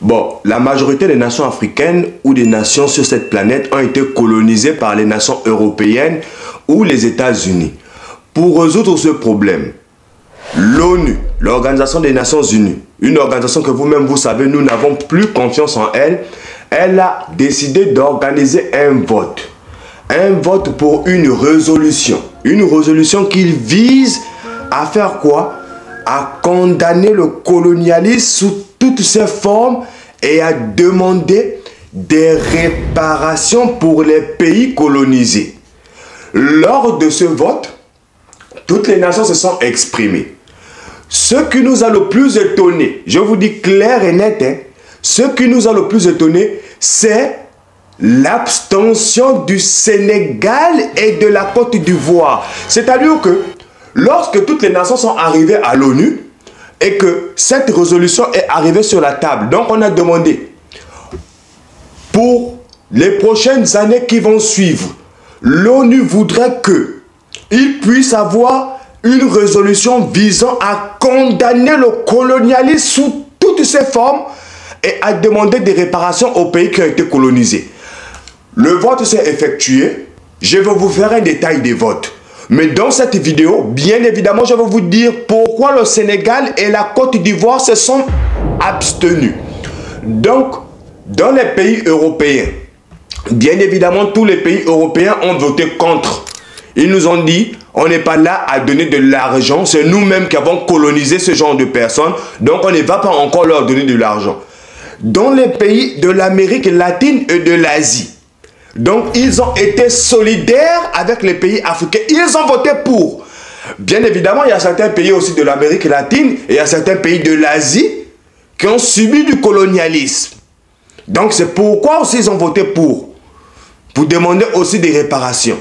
Bon, la majorité des nations africaines ou des nations sur cette planète ont été colonisées par les nations européennes ou les États-Unis. Pour résoudre ce problème, l'ONU, l'Organisation des Nations Unies, une organisation que vous-même vous savez, nous n'avons plus confiance en elle, elle a décidé d'organiser un vote. Un vote pour une résolution. Une résolution qui vise à faire quoi? À condamner le colonialisme sous toutes ses formes et à demander des réparations pour les pays colonisés. Lors de ce vote, toutes les nations se sont exprimées. Ce qui nous a le plus étonné, je vous dis clair et net, ce qui nous a le plus étonné, c'est l'abstention du Sénégal et de la Côte d'Ivoire. C'est-à-dire que lorsque toutes les nations sont arrivées à l'ONU et que cette résolution est arrivée sur la table, donc on a demandé pour les prochaines années qui vont suivre, l'ONU voudrait qu'il puisse avoir une résolution visant à condamner le colonialisme sous toutes ses formes et à demander des réparations aux pays qui ont été colonisés. Le vote s'est effectué. Je vais vous faire un détail des votes. Mais dans cette vidéo, bien évidemment, je vais vous dire pourquoi le Sénégal et la Côte d'Ivoire se sont abstenus. Donc, dans les pays européens, bien évidemment, tous les pays européens ont voté contre. Ils nous ont dit, on n'est pas là à donner de l'argent, c'est nous-mêmes qui avons colonisé ce genre de personnes, donc on ne va pas encore leur donner de l'argent. Dans les pays de l'Amérique latine et de l'Asie, donc ils ont été solidaires avec les pays africains, ils ont voté pour. Bien évidemment, il y a certains pays aussi de l'Amérique latine et il y a certains pays de l'Asie qui ont subi du colonialisme. Donc c'est pourquoi aussi ils ont voté pour demander aussi des réparations.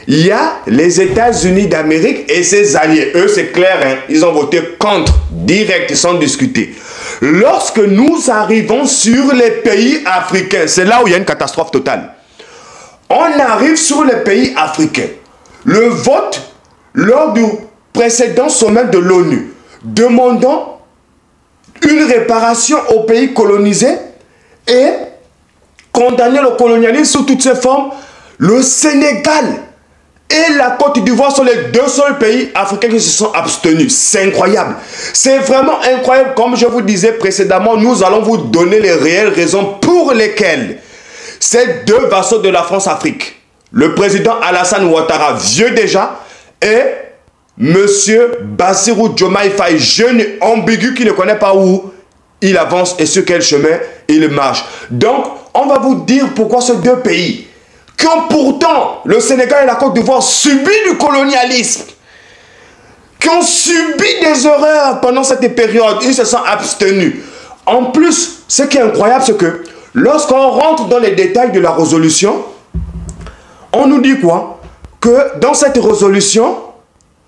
Il y a les États-Unis d'Amérique et ses alliés. Eux, c'est clair, hein, ils ont voté contre, direct, sans discuter. Lorsque nous arrivons sur les pays africains, c'est là où il y a une catastrophe totale. On arrive sur les pays africains. Le vote, lors du précédent sommet de l'ONU, demandant une réparation aux pays colonisés et condamner le colonialisme sous toutes ses formes, le Sénégal et la Côte d'Ivoire sont les deux seuls pays africains qui se sont abstenus. C'est incroyable. C'est vraiment incroyable. Comme je vous disais précédemment, nous allons vous donner les réelles raisons pour lesquelles ces deux vassaux de la France-Afrique, le président Alassane Ouattara, vieux déjà, et monsieur Bassirou Diomaye Faye, jeune ambigu qui ne connaît pas où il avance et sur quel chemin il marche. Donc, on va vous dire pourquoi ces deux pays qui ont pourtant, le Sénégal et la Côte d'Ivoire, subi du colonialisme, qui ont subi des erreurs pendant cette période, ils se sont abstenus. En plus, ce qui est incroyable, c'est que lorsqu'on rentre dans les détails de la résolution, on nous dit quoi? Que dans cette résolution,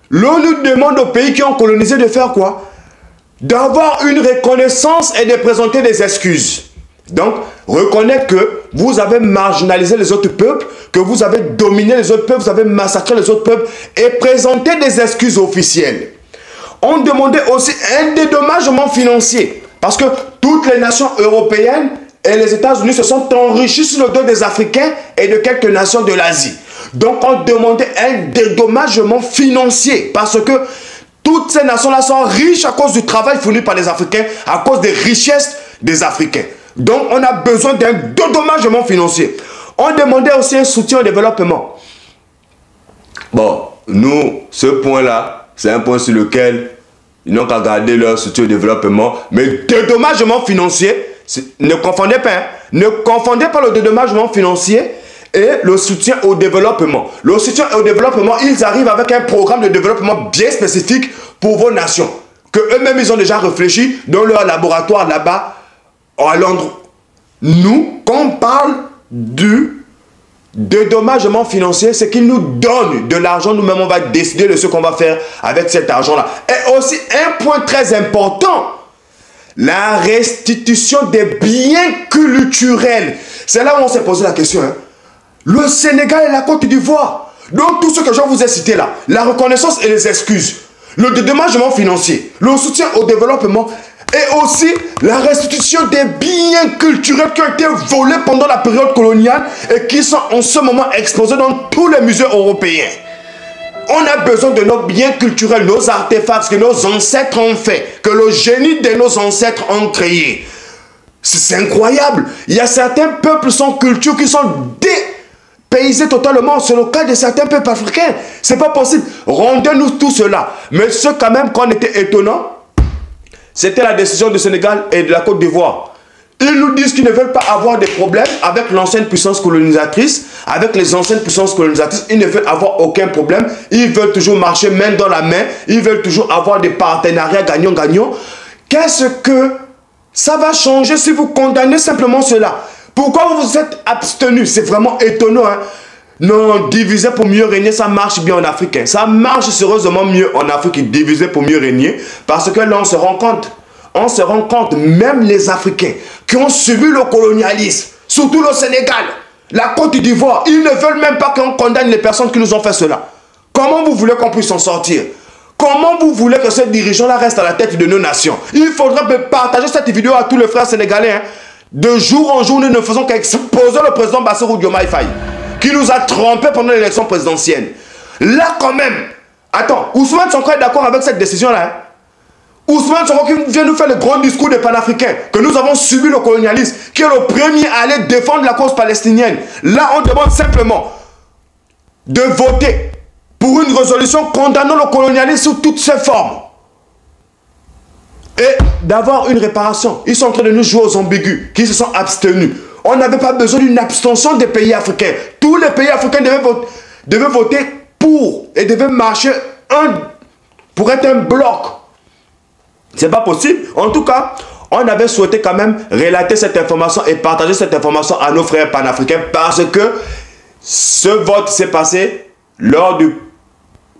l'ONU demande aux pays qui ont colonisé de faire quoi? D'avoir une reconnaissance et de présenter des excuses. Donc, reconnaître que vous avez marginalisé les autres peuples, que vous avez dominé les autres peuples, vous avez massacré les autres peuples et présenter des excuses officielles. On demandait aussi un dédommagement financier parce que toutes les nations européennes et les États-Unis se sont enrichis sur le dos des Africains et de quelques nations de l'Asie. Donc, on demandait un dédommagement financier parce que toutes ces nations-là sont riches à cause du travail fourni par les Africains, à cause des richesses des Africains. Donc, on a besoin d'un dédommagement financier. On demandait aussi un soutien au développement. Bon, nous, ce point-là, c'est un point sur lequel ils n'ont qu'à garder leur soutien au développement. Mais dédommagement financier, ne confondez pas. Hein, ne confondez pas le dédommagement financier et le soutien au développement. Le soutien au développement, ils arrivent avec un programme de développement bien spécifique pour vos nations. Que eux-mêmes, ils ont déjà réfléchi dans leur laboratoire là-bas, à Londres. Nous, quand on parle du dédommagement financier, c'est qu'ils nous donnent de l'argent, nous-mêmes on va décider de ce qu'on va faire avec cet argent-là. Et aussi un point très important, la restitution des biens culturels. C'est là où on s'est posé la question. Hein. Le Sénégal et la Côte d'Ivoire, donc tout ce que je vous ai cité là, la reconnaissance et les excuses, le dédommagement financier, le soutien au développement, Et aussi la restitution des biens culturels qui ont été volés pendant la période coloniale et qui sont en ce moment exposés dans tous les musées européens. On a besoin de nos biens culturels, nos artefacts que nos ancêtres ont fait, que le génie de nos ancêtres ont créé. C'est incroyable. Il y a certains peuples sans culture qui sont dépaysés totalement. C'est le cas de certains peuples africains. C'est pas possible. Rendez-nous tout cela. Mais ce quand même qu'on était étonnant, c'était la décision du Sénégal et de la Côte d'Ivoire. Ils nous disent qu'ils ne veulent pas avoir des problèmes avec l'ancienne puissance colonisatrice, avec les anciennes puissances colonisatrices. Ils ne veulent avoir aucun problème. Ils veulent toujours marcher main dans la main. Ils veulent toujours avoir des partenariats gagnant-gagnant. Qu'est-ce que ça va changer si vous condamnez simplement cela? Pourquoi vous vous êtes abstenus? C'est vraiment étonnant, hein? Non, diviser pour mieux régner, ça marche bien en Afrique. Hein. Ça marche sérieusement mieux en Afrique, diviser pour mieux régner. Parce que là, on se rend compte, même les Africains qui ont subi le colonialisme, surtout le Sénégal, la Côte d'Ivoire, ils ne veulent même pas qu'on condamne les personnes qui nous ont fait cela. Comment vous voulez qu'on puisse s'en sortir? Comment vous voulez que ces dirigeants-là restent à la tête de nos nations? Il faudra partager cette vidéo à tous les frères sénégalais. Hein. De jour en jour, nous ne faisons qu'exposer le président Bassirou Diomaye Faye, qui nous a trompés pendant l'élection présidentielle. Là, quand même, attends, Ousmane Sonko est d'accord avec cette décision-là. Hein? Ousmane Sonko qui vient nous faire le grand discours des panafricains, que nous avons subi le colonialisme, qui est le premier à aller défendre la cause palestinienne. Là, on demande simplement de voter pour une résolution condamnant le colonialisme sous toutes ses formes. Et d'avoir une réparation. Ils sont en train de nous jouer aux ambigus, qui se sont abstenus. On n'avait pas besoin d'une abstention des pays africains. Tous les pays africains devaient voter pour et devaient marcher pour être un bloc. C'est pas possible. En tout cas, on avait souhaité quand même relater cette information et partager cette information à nos frères panafricains parce que ce vote s'est passé lors du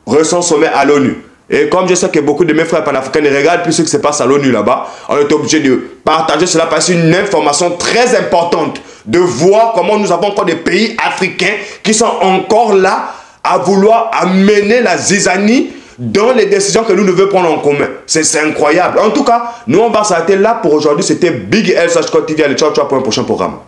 récent sommet à l'ONU. Et comme je sais que beaucoup de mes frères panafricains ne regardent plus ce qui se passe à l'ONU là-bas, on est obligé de partager cela parce que c'est une information très importante de voir comment nous avons encore des pays africains qui sont encore là à vouloir amener la zizanie dans les décisions que nous devons prendre en commun. C'est incroyable. En tout cas, nous on va s'arrêter là pour aujourd'hui. C'était Big L /TV. Allez, ciao, ciao pour un prochain programme.